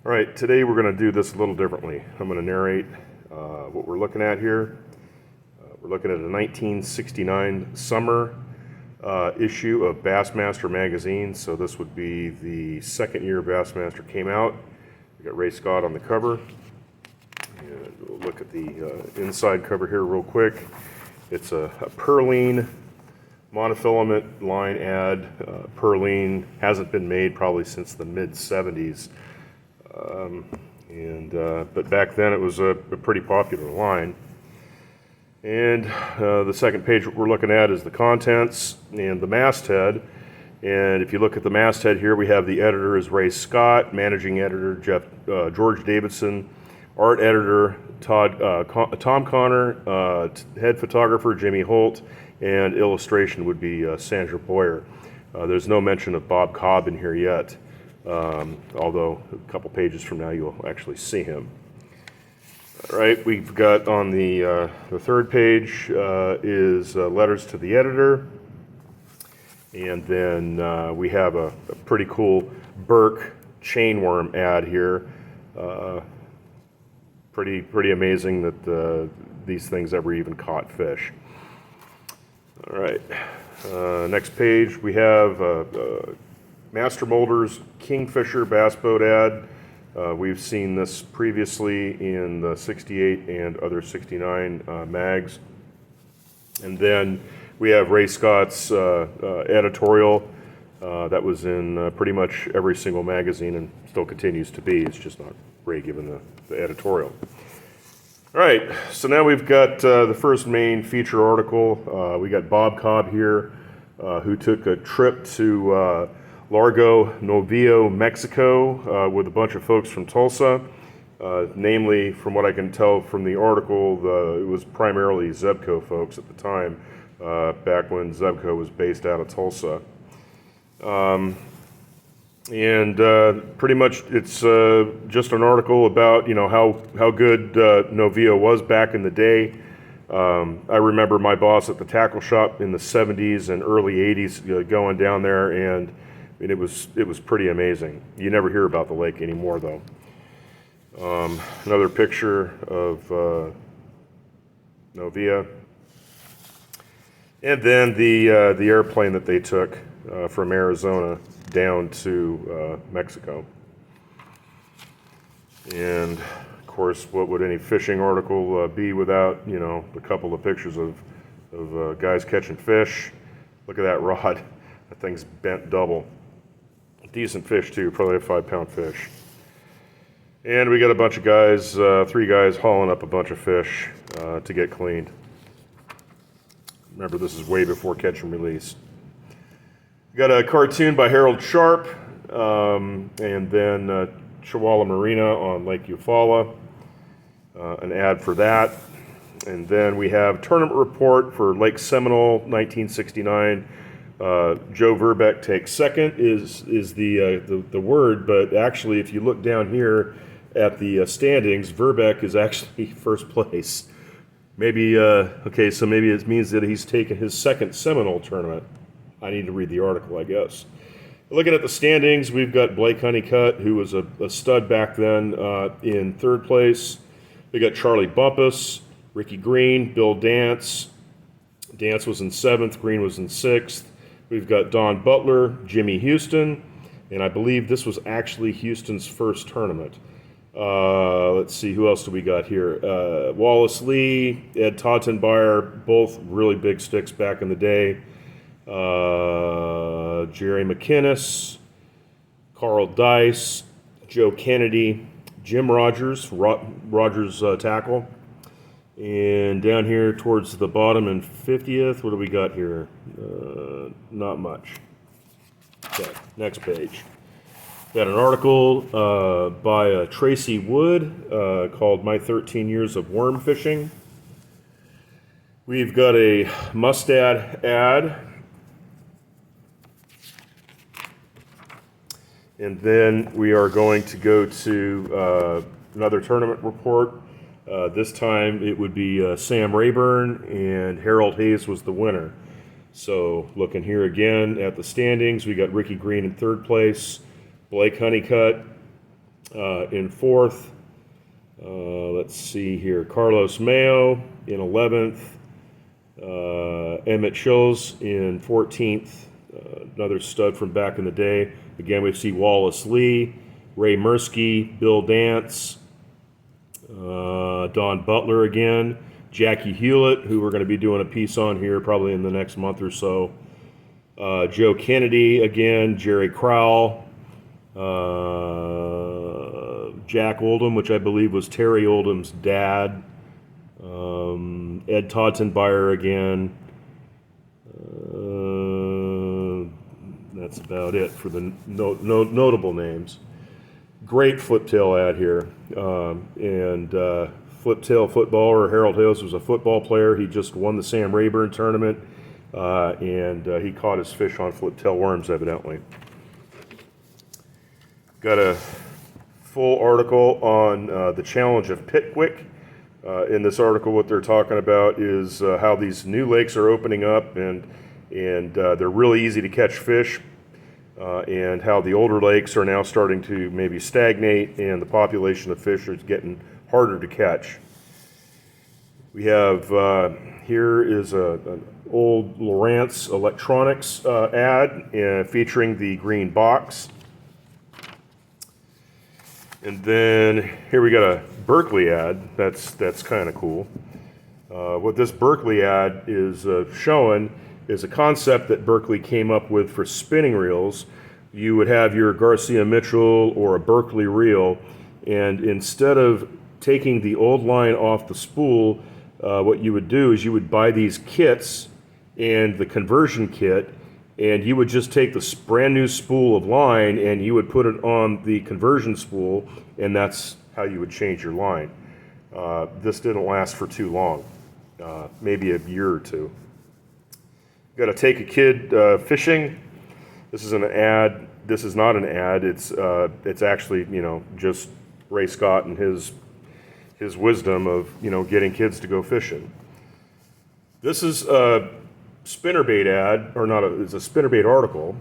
All right, today we're going to do this a little differently. I'm going to narrate what we're looking at here. We're looking at a 1969 summer issue of Bassmaster magazine. So this would be the second year Bassmaster came out. We got Ray Scott on the cover. And we'll look at the inside cover here real quick. It's a Perline monofilament line ad. Perline hasn't been made probably since the mid-70s. But back then it was a pretty popular line. And the second page what we're looking at is the contents and the masthead. And if you look at the masthead here, we have the editor is Ray Scott, managing editor George Davidson, art editor Tom Connor, head photographer Jimmy Holt, and illustration would be Sandra Boyer. There's no mention of Bob Cobb in here yet. Although a couple pages from now you'll actually see him. All right, we've got on the third page is letters to the editor, and then we have a pretty cool Burke chainworm ad here. Pretty amazing that these things ever even caught fish. All right, next page we have Master Molder's Kingfisher bass boat ad. We've seen this previously in the 68 and other 69 mags. And then we have Ray Scott's editorial that was in pretty much every single magazine and still continues to be. It's just not Ray given the editorial. All right, so now we've got the first main feature article. We got Bob Cobb here who took a trip to Largo Novillo, Mexico, with a bunch of folks from Tulsa. Namely, from what I can tell from the article, it was primarily Zebco folks at the time, back when Zebco was based out of Tulsa. Pretty much it's just an article about how good Novillo was back in the day. I remember my boss at the tackle shop in the 70s and early 80s going down there, and it was pretty amazing. You never hear about the lake anymore, though. Another picture of Novillo, and then the airplane that they took from Arizona down to Mexico. And of course, what would any fishing article be without a couple of pictures of guys catching fish? Look at that rod. That thing's bent double. Decent fish too, probably a 5-pound fish. And we got a bunch of guys, 3 guys hauling up a bunch of fish to get cleaned. Remember, this is way before catch and release. We got a cartoon by Harvey Sharp, and then Chihuahua Marina on Lake Eufaula, an ad for that. And then we have tournament report for Lakes Seminole, 1969. Joe Verbeck takes second is the word, but actually if you look down here at the standings, Verbeck is actually first place. Maybe, okay, so maybe it means that he's taken his second Seminole tournament. I need to read the article, I guess. Looking at the standings, we've got Blake Honeycutt, who was a stud back then, in third place. We got Charlie Bumpus, Ricky Green, Bill Dance. Dance was in 7th, Green was in 6th. We've got Don Butler, Jimmy Houston, and I believe this was actually Houston's first tournament. Let's see, who else do we got here? Wallace Lee, Ed Tottenbauer, both really big sticks back in the day. Jerry McInnes, Carl Dice, Joe Kennedy, Jim Rogers, Rogers tackle. And down here towards the bottom in 50th, what do we got here? Not much. Okay, next page. Got an article by Tracy Wood called My 13 Years of Worm Fishing. We've got a Mustad ad. And then we are going to go to another tournament report. This time it would be Sam Rayburn, and Harold Hayes was the winner. So looking here again at the standings, we got Ricky Green in third place, Blake Honeycutt, In fourth, let's see here, Carlos Mayo in 11th, Emmett Chills in 14th, another stud from back in the day. Again, we see Wallace Lee, Ray Mirsky, Bill Dance, Don Butler again, Jackie Hewlett, who we're going to be doing a piece on here probably in the next month or so, Joe Kennedy again, Jerry Crowell, Jack Oldham, which I believe was Terry Oldham's dad, Ed Todtenbeyer again. That's about it for the notable names. Great flip-tail ad here. Flip-tail footballer Harold Hales was a football player. He just won the Sam Rayburn tournament, and he caught his fish on flip-tail worms, evidently. Got a full article on the challenge of Pickwick. In this article, what they're talking about is how these new lakes are opening up, and they're really easy to catch fish, and how the older lakes are now starting to maybe stagnate, and the population of fish is getting harder to catch. We have here is an old Lowrance Electronics ad featuring the green box. And then here we got a Berkeley ad. That's kind of cool. What this Berkeley ad is showing is a concept that Berkeley came up with for spinning reels. You would have your Garcia Mitchell or a Berkeley reel, and instead of taking the old line off the spool, what you would do is you would buy these kits and the conversion kit, and you would just take the brand new spool of line and you would put it on the conversion spool, and that's how you would change your line. This didn't last for too long, maybe a year or two. Got to take a kid fishing. This is an ad. This is not an ad. It's actually, just Ray Scott and his wisdom of, getting kids to go fishing. This is a Spinnerbait ad, or not, it's a Spinnerbait article.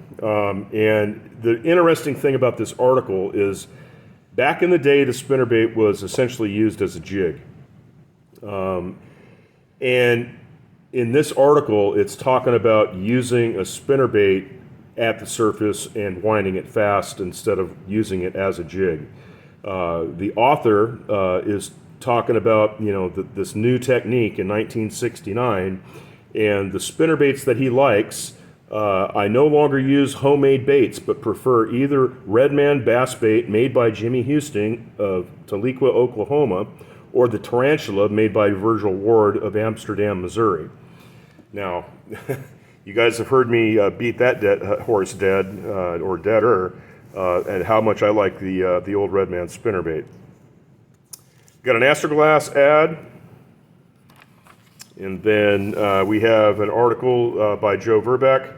And the interesting thing about this article is back in the day, the Spinnerbait was essentially used as a jig. And in this article, it's talking about using a spinnerbait at the surface and winding it fast instead of using it as a jig. The author is talking about this new technique in 1969, and the spinnerbaits that he likes. I no longer use homemade baits, but prefer either Redman bass bait made by Jimmy Houston of Tahlequah, Oklahoma, or the Tarantula made by Virgil Ward of Amsterdam, Missouri. Now, you guys have heard me beat that horse dead, or deader, and how much I like the old Redman spinnerbait. Got an Asterglass ad, and then we have an article by Joe Verbeck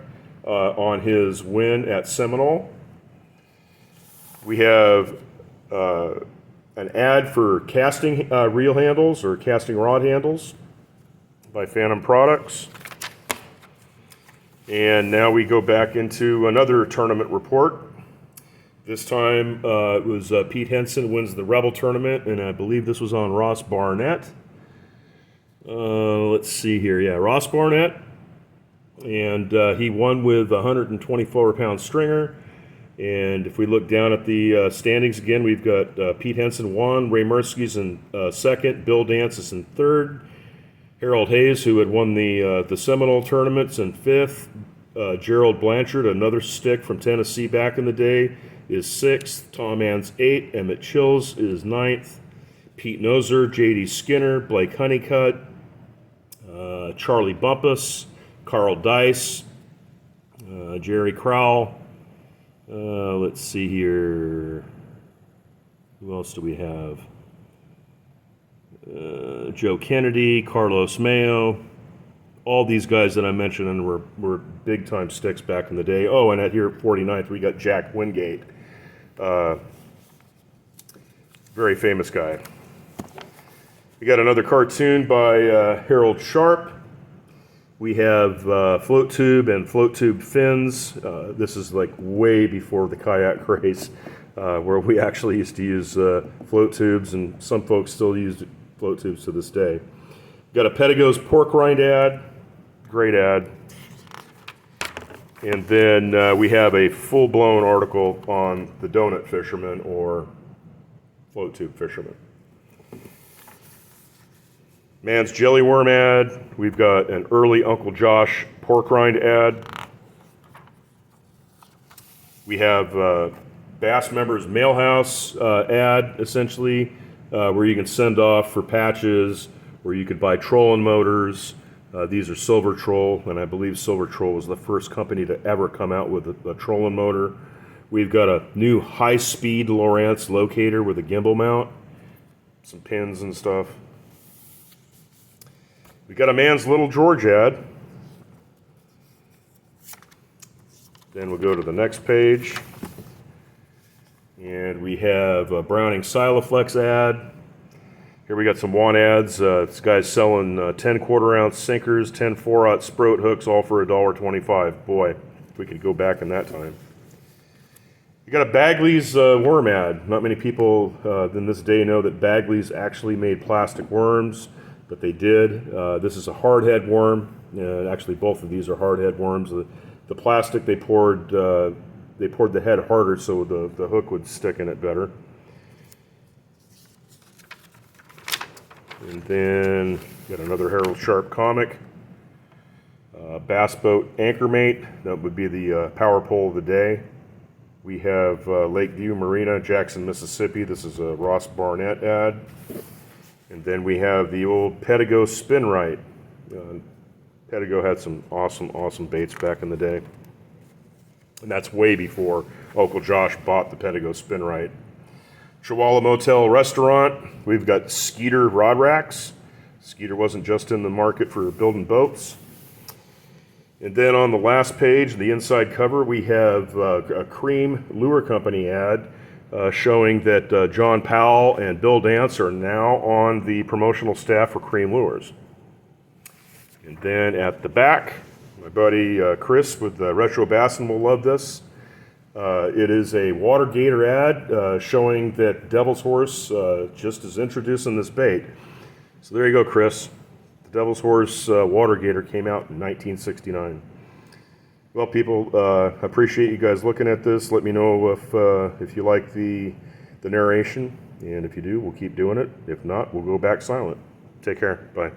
on his win at Seminole. We have an ad for casting reel handles or casting rod handles by Phantom Products. And now we go back into another tournament report. This time it was Pete Henson wins the Rebel tournament, and I believe this was on Ross Barnett. Let's see here. Yeah, Ross Barnett. And he won with a 124-pound stringer. And if we look down at the standings again, we've got Pete Henson 1, Ray Mirsky's in 2nd, Bill Dance is in 3rd, Harold Hayes, who had won the Seminole tournaments, in 5th, Gerald Blanchard, another stick from Tennessee back in the day, is 6th, Tom Ann's 8th, Emmett Chills is 9th, Pete Noser, J.D. Skinner, Blake Honeycutt, Charlie Bumpus, Carl Dice, Jerry Crowell. Let's see here. Who else do we have? Joe Kennedy, Carlos Mayo. All these guys that I mentioned and were big-time sticks back in the day. Oh, and at here at 49th, we got Jack Wingate. Very famous guy. We got another cartoon by Harold Sharp. We have float tube and float tube fins. This is like way before the kayak craze. where we actually used to use float tubes, and some folks still use float tubes to this day. Got a Pedigo's pork rind ad, great ad. And then we have a full-blown article on the donut fisherman or float tube fisherman. Man's jelly worm ad. We've got an early Uncle Josh pork rind ad. We have Bass Members Mailhouse ad, essentially, where you can send off for patches, where you could buy trolling motors. These are Silver Troll, and I believe Silver Troll was the first company to ever come out with a trolling motor. We've got a new high-speed Lowrance locator with a gimbal mount, some pins and stuff. We got a Man's Little George ad. Then we'll go to the next page, and we have a Browning Silaflex ad. Here we got some want ads. This guy's selling 10 quarter-ounce sinkers, 10 4/0 Sproat hooks, all for $1.25. Boy, if we could go back in that time. We got a Bagley's worm ad. Not many people in this day know that Bagley's actually made plastic worms, but they did. This is a hardhead worm. Actually, both of these are hardhead worms. The plastic, they poured the head harder so the hook would stick in it better. And then got another Harold Sharp comic. Bass Boat Anchor Mate, that would be the power pole of the day. We have Lakeview Marina, Jackson, Mississippi. This is a Ross Barnett ad. And then we have the old Pedigo Spinnerbait. Pedigo had some awesome baits back in the day. And that's way before Uncle Josh bought the Pedigo Spinnerbait. Chihuahua Motel Restaurant, we've got Skeeter rod racks. Skeeter wasn't just in the market for building boats. And then on the last page, the inside cover, we have a Cream Lure Company ad showing that John Powell and Bill Dance are now on the promotional staff for Cream Lures. And then at the back, my buddy Chris with Retro Bassin will love this. It is a water gator ad showing that Devil's Horse just is introducing this bait. So there you go, Chris. The Devil's Horse water gator came out in 1969. Well, people, I appreciate you guys looking at this. Let me know if you like the narration, and if you do, we'll keep doing it. If not, we'll go back silent. Take care. Bye.